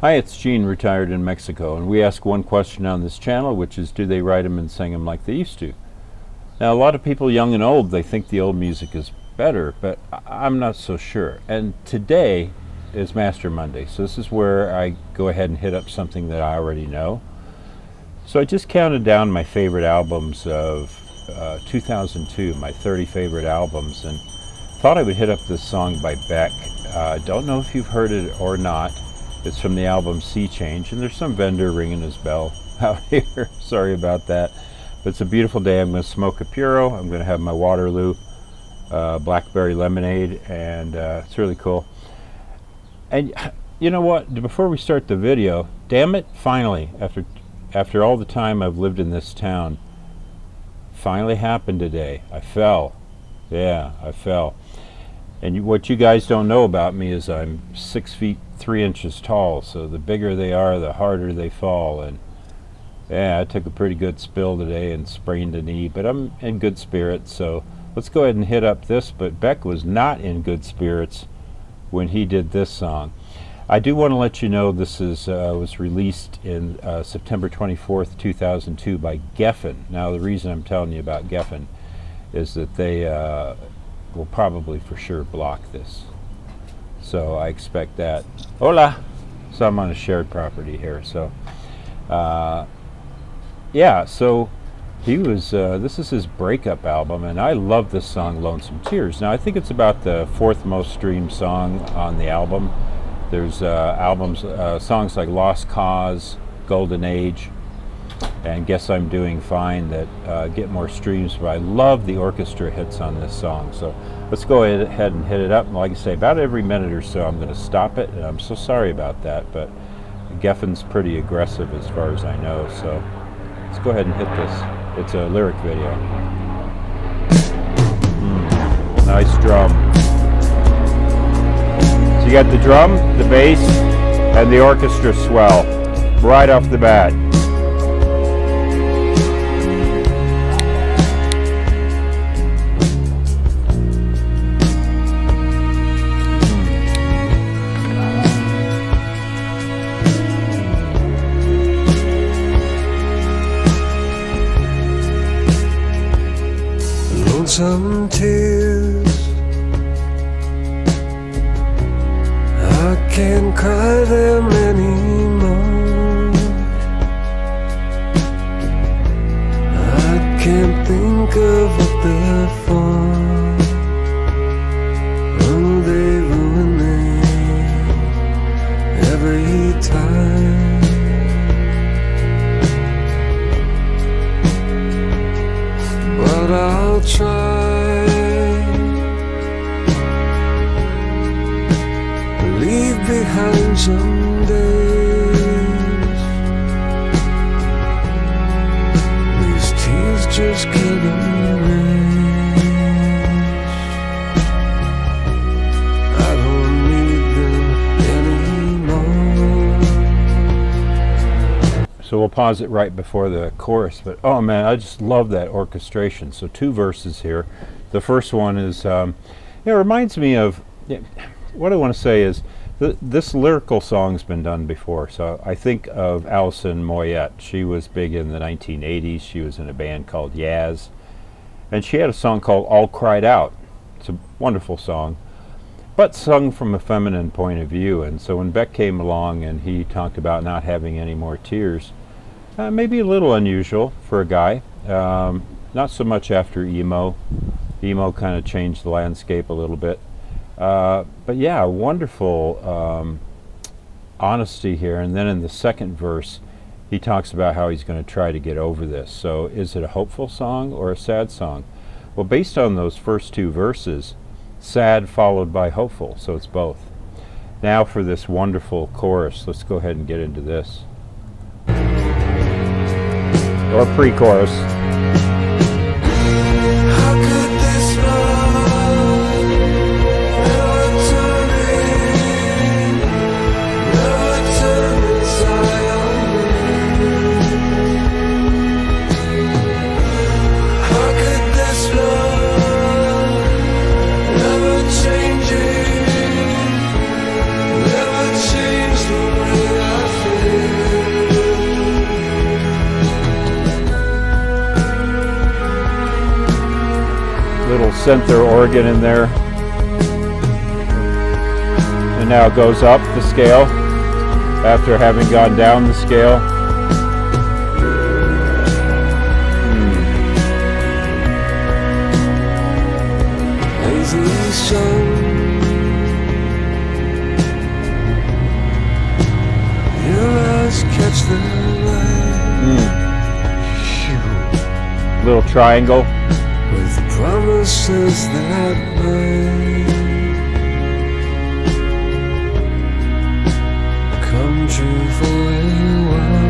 Hi, it's Gene, retired in Mexico, and we ask one question on this channel, which is, do they write them and sing them like they used to? Now, a lot of people, young and old, they think the old music is better, but I'm not so sure. And today is Master Monday, so this is where I go ahead and hit up something that I already know. So I just counted down my favorite albums of 2002, my 30 favorite albums, and thought I would hit up this song by Beck. Don't know if you've heard it or not. It's from the album Sea Change, and there's some vendor ringing his bell out here. Sorry about that. But it's a beautiful day. I'm going to smoke a Puro. I'm going to have my Waterloo blackberry lemonade, and it's really cool. And you know what? Before we start the video, damn it, finally, after all the time I've lived in this town, finally happened today. I fell. Yeah, I fell. And what you guys don't know about me is I'm 6 feet 3 inches tall, so the bigger they are, the harder they fall. And yeah, I took a pretty good spill today and sprained a knee, but I'm in good spirits, so let's go ahead and hit up this. But Beck was not in good spirits when he did this song. I do want to let you know this is was released in September 24th, 2002 by Geffen. Now, the reason I'm telling you about Geffen is that they will probably for sure block this. So I expect that. Hola! So I'm on a shared property here. So yeah, so he was, this is his breakup album, and I love this song, Lonesome Tears. Now I think it's about the 4th most streamed song on the album. There's songs like Lost Cause, Golden Age, and Guess I'm Doing Fine that get more streams, but I love the orchestra hits on this song. So let's go ahead and hit it up. And like I say, about every minute or so I'm going to stop it, and I'm so sorry about that, but Geffen's pretty aggressive as far as I know, so let's go ahead and hit this. It's a lyric video. Nice drum. So you got the drum, the bass, and the orchestra swell right off the bat. Some tears, I can't cry them anymore. I can't think of what they're for. Oh, they ruin me every time. But I'll try. Leave behind some days. These tears just can't erase. I don't need them anymore. So we'll pause it right before the chorus, but oh man, I just love that orchestration. So 2 verses here. The first one is, it reminds me of, what I want to say is, this lyrical song's been done before. So I think of Alison Moyet. She was big in the 1980s. She was in a band called Yaz, and she had a song called All Cried Out. It's a wonderful song, but sung from a feminine point of view. And so when Beck came along and he talked about not having any more tears, maybe a little unusual for a guy. Not so much after emo. Emo kind of changed the landscape a little bit. But yeah, wonderful honesty here. And then in the second verse, he talks about how he's going to try to get over this. So is it a hopeful song or a sad song? Well, based on those first 2 verses, sad followed by hopeful, so it's both. Now for this wonderful chorus, let's go ahead and get into this. Or pre-chorus. Never change the way I Little center organ in there. And now it goes up the scale after having gone down the scale. Lazy sun, your eyes catch the light. Little triangle. With promises that might come true for a while.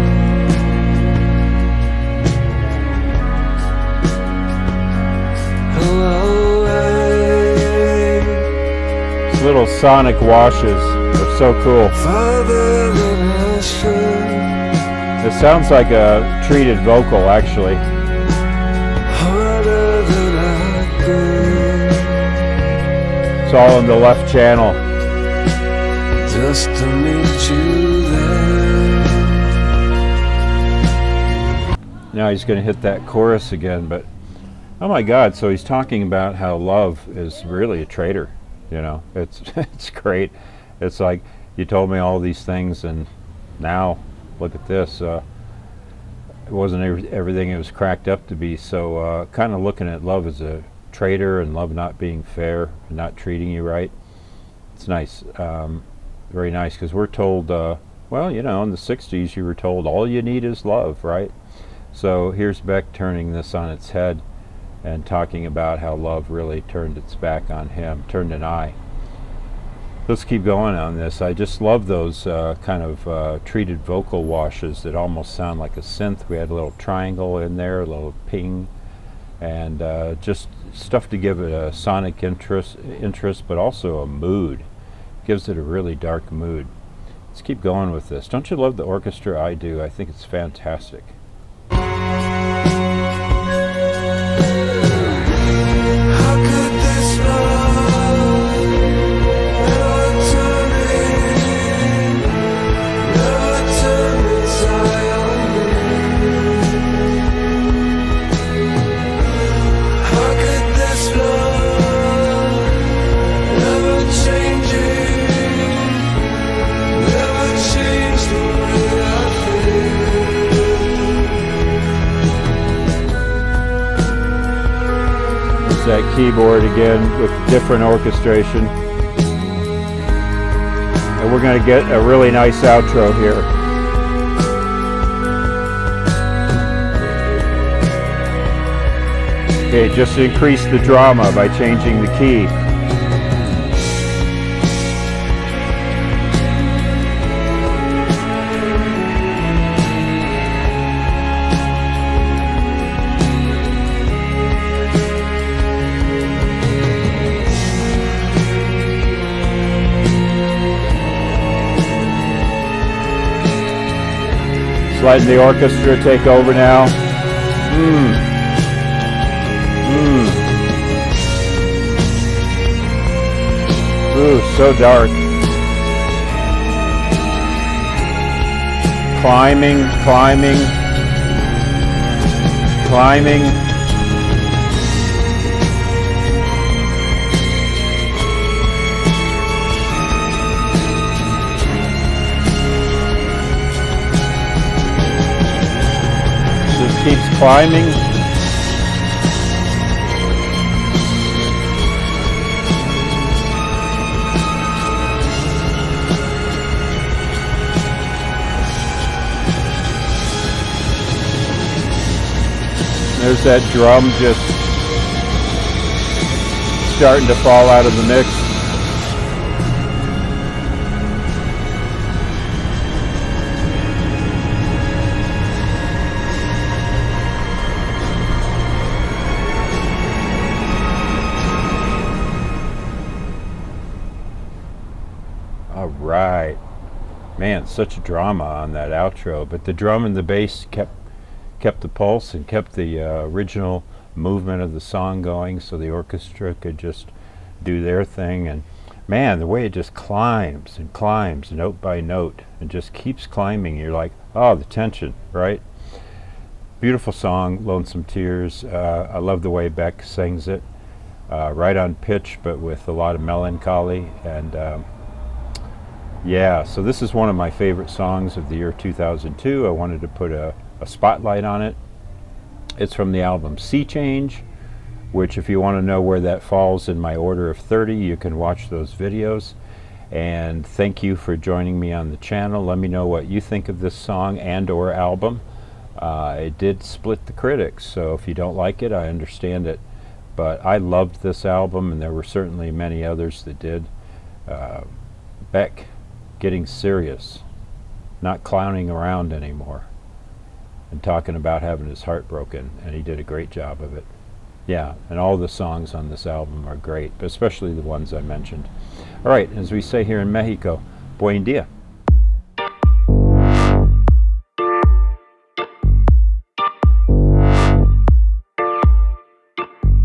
These little sonic washes are so cool. Farther than I should, It sounds like a treated vocal, actually. harder than I could, It's all in the left channel. just to meet you there. Now he's going to hit that chorus again, but oh my God! So he's talking about how love is really a traitor. You know, it's it's great. It's like you told me all these things, and now look at this. It wasn't everything it was cracked up to be. So kind of looking at love as a traitor and love not being fair and not treating you right. It's nice, very nice, because we're told, well, you know, in the 60s you were told all you need is love, right? So here's Beck turning this on its head and talking about how love really turned its back on him, turned an eye. Let's keep going on this. I just love those kind of treated vocal washes that almost sound like a synth. We had a little triangle in there, a little ping, and just stuff to give it a sonic interest, but also a mood. Gives it a really dark mood. Let's keep going with this. Don't you love the orchestra? I do. I think it's fantastic. How could this love never turn its eye on me? How could this love never change the way I feel? There's that keyboard again with different orchestration. And we're going to get a really nice outro here. Okay, just increase the drama by changing the key. Letting the orchestra take over now. Ooh, so dark. Climbing, climbing, climbing. Keeps climbing. There's that drum just starting to fall out of the mix. Right, man, such a drama on that outro, but the drum and the bass kept the pulse and kept the original movement of the song going, so the orchestra could just do their thing. And man, the way it just climbs and climbs note by note and just keeps climbing, you're like, oh, the tension, right? Beautiful song, Lonesome Tears. I love the way Beck sings it. right on pitch, but with a lot of melancholy. And yeah, so this is one of my favorite songs of the year 2002. I wanted to put a spotlight on it. It's from the album Sea Change, which if you want to know where that falls in my order of 30, you can watch those videos. And thank you for joining me on the channel. Let me know what you think of this song and or album. It did split the critics, so if you don't like it, I understand it. But I loved this album, and there were certainly many others that did. Beck getting serious, not clowning around anymore, and talking about having his heart broken, and he did a great job of it. Yeah, and all the songs on this album are great, but especially the ones I mentioned. All right, as we say here in Mexico, buen dia.